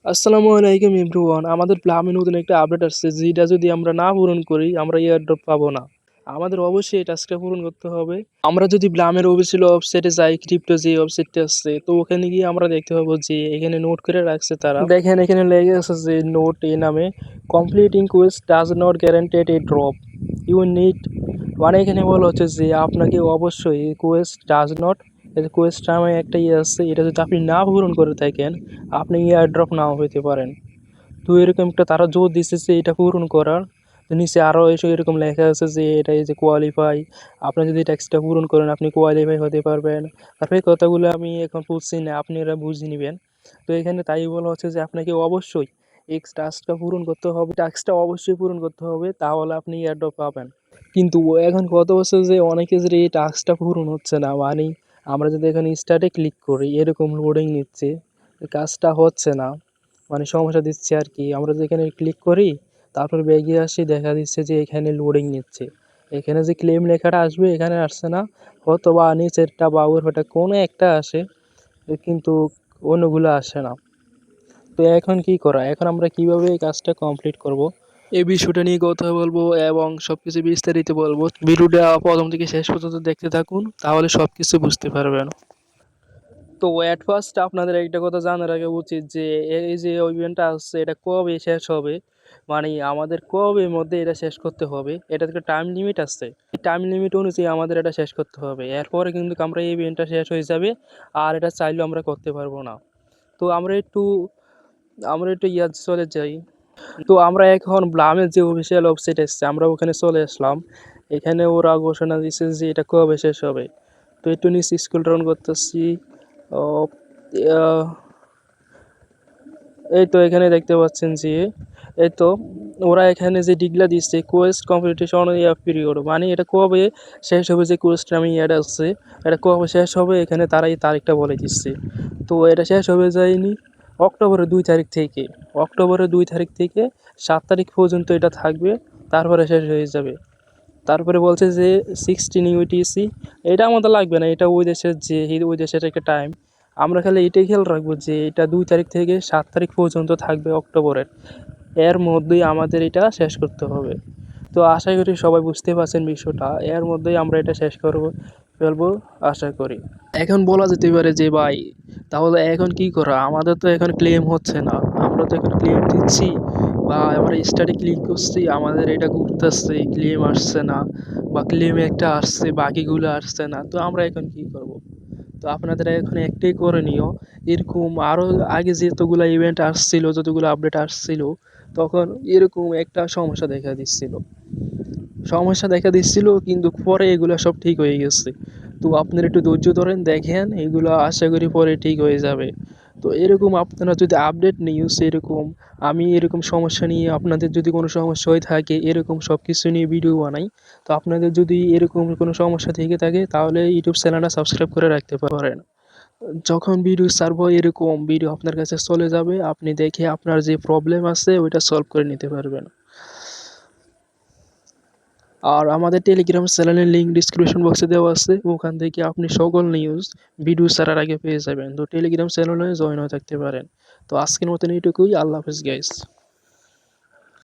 আসসালামু আলাইকুম এভরিওয়ান। আমাদের প্লামে নতুন একটা আপডেট আসছে, যেটা যদি আমরা না পূরণ করি আমরা এয়ারড্রপ পাবো না। আমাদের অবশ্যই এই টাস্কটা পূরণ করতে হবে। আমরা যদি প্লামের অফিসিয়াল ওয়েবসাইটে যাই, ক্রিপ্টো যে ওয়েবসাইটটা আছে, তো ওখানে গিয়ে আমরা দেখতে পাবো যে এখানে নোট করে রাখছে তারা। দেখেন এখানে লেগে আছে যে নোট এ নামে, completing quest does not guaranteed a drop, you need, মানে এখানে বলা হচ্ছে যে আপনাকে অবশ্যই কোয়েস্ট ডাজ নট, কোয়েস্ট নামে একটা ইয়ে আছে, এটা যদি আপনি না পূরণ করে থাকেন আপনি এয়ারড্রপ নাও হইতে পারেন। তো এরকম একটা তারা জোর দিচ্ছে যে এটা পূরণ করার। তো নিচে আরও এসে এরকম লেখা আছে যে এটা এই যে কোয়ালিফাই, আপনি যদি ট্যাক্সটা পূরণ করেন আপনি কোয়ালিফাই হতে পারবেন। তারপরে এই কথাগুলো আমি এখন বুঝছি না, আপনারা বুঝে নেবেন। তো এখানে তাই বলা হচ্ছে যে আপনাকে অবশ্যই এক্স টাস্কটা পূরণ করতে হবে, টাস্কটা অবশ্যই পূরণ করতে হবে, তাহলে আপনি এয়ারড্রপ পাবেন। কিন্তু এখন কত বছর যে অনেকে যে এই টাস্কটা পূরণ হচ্ছে না, মানে আমরা যদি এখানে স্টার্টে ক্লিক করি এরকম লোডিং নিচ্ছে, কাজটা হচ্ছে না, মানে সমস্যা দিচ্ছে আর কি। আমরা যেখানে ক্লিক করি তারপর ব্যাগে আসি, দেখা দিচ্ছে যে এখানে লোডিং নিচ্ছে, এখানে যে ক্লেম লেখাটা আসবে এখানে আসছে না, হয়তো বা নিচেরটা বা উপরটা কোনো একটা আসে কিন্তু অন্যগুলো আসে না। তো এখন কি করা, এখন আমরা কিভাবে এই কাজটা কমপ্লিট করব, এই বিষয়টা নিয়ে কথা বলবো এবং সবকিছু বিস্তারিত বলবো। ভিডিওটা প্রথম থেকে শেষ পর্যন্ত দেখতে থাকুন, তাহলে সবকিছু বুঝতে পারবেন। তো অ্যাট ফার্স্ট আপনাদের একটা কথা জানা রাখা উচিত যে এই যে ইভেন্টটা আসছে এটা কবে শেষ হবে, মানে আমাদের কবের মধ্যে এটা শেষ করতে হবে, এটা একটা টাইম লিমিট আছে। এই টাইম লিমিট অনুযায়ী আমাদের এটা শেষ করতে হবে, এরপরে কিন্তু আমরা এই ইভেন্টটা শেষ হয়ে যাবে আর এটা চাইলেও আমরা করতে পারবো না। তো আমরা একটু চলে যাই। তো আমরা এখন ব্লামের যে অফিসিয়াল ওয়েবসাইট এসছে আমরা ওখানে চলে আসলাম। এখানে ওরা ঘোষণা দিচ্ছে যে এটা কবে শেষ হবে। তো একটু নিচে স্ক্রল ডাউন করতেছি। ও, আহ, এই তো এখানে দেখতে পাচ্ছেন যে এই তো ওরা এখানে যে ডিগলা দিচ্ছে কোয়েস্ট কম্পিটিশন পিরিয়ড, মানে এটা কবে শেষ হবে, যে কোয়েস্ট আমি এটা আসছে এটা কবে শেষ হবে এখানে তারা এই তারিখটা বলে দিচ্ছে। তো এটা শেষ হবে যায়নি অক্টোবরের 2 তারিখ থেকে, অক্টোবরের 2 তারিখ থেকে 7 তারিখ পর্যন্ত এটা থাকবে, তারপরে শেষ হয়ে যাবে। তারপরে বলছে যে 16 ইউটিসি, এটা আমাদের লাগবে না, এটা ওই দেশের যে ওই দেশের একটা টাইম। আমরা খালি এটাই খেয়াল রাখবো যে এটা 2 তারিখ থেকে 7 তারিখ পর্যন্ত থাকবে অক্টোবরের, এর মধ্যেই আমাদের এটা শেষ করতে হবে। তো আশা করি সবাই বুঝতে পারছেন বিষয়টা, এর মধ্যেই আমরা এটা শেষ ফেলবো আশা করি। এখন বলা যেতে পারে যে ভাই তাহলে এখন কি করা, আমাদের তো এখন ক্লেম হচ্ছে না, আমরা তো এখন ক্লেম দিচ্ছি বা আমরা স্টাডি ক্লিক করছি আমাদের এটা ঘুরতেছে, ক্লেম আসছে না, বা ক্লেম একটা আসছে বাকিগুলো আসছে না, তো আমরা এখন কি করব। তো আপনাদের এখন একটাই করণীয়, এরকম আরও আগে যতগুলো ইভেন্ট আসছিল, যতগুলো আপডেট আসছিল, তখন এরকম একটা সমস্যা দেখা দিচ্ছিল কিন্তু পরে এগুলো সব ঠিক হয়ে গেছে। তো আপনারা একটু ধৈর্য ধরেন, দেখেন এগুলো আশা করি পরে ঠিক হয়ে যাবে। তো এরকম আপনারা যদি আপডেট নিউজ এরকম, আমি এরকম সমস্যা নিয়ে আপনাদের যদি কোনো সমস্যা হয়ে থাকে এরকম সব কিছু নিয়ে ভিডিও বানাই। তো আপনাদের যদি এরকম কোনো সমস্যা থেকে থাকে তাহলে ইউটিউব চ্যানেলটা সাবস্ক্রাইব করে রাখতে পারেন। যখন ভিডিও ছাড়বো এরকম ভিডিও আপনার কাছে চলে যাবে, আপনি দেখে আপনার যে প্রবলেম আছে ওইটা সলভ করে নিতে পারবেন। আর আমাদের টেলিগ্রাম চ্যানেলের লিঙ্ক ডিসক্রিপশন বক্সে দেওয়া আছে, ওখান থেকে আপনি সকল নিউজ ভিডিও ছাড়ার আগে পেয়ে যাবেন। তো টেলিগ্রাম চ্যানেলে জয়েন হয়ে থাকতে পারেন। তো আজকের মতন এইটুকুই, আল্লাহ হাফেজ গাইস।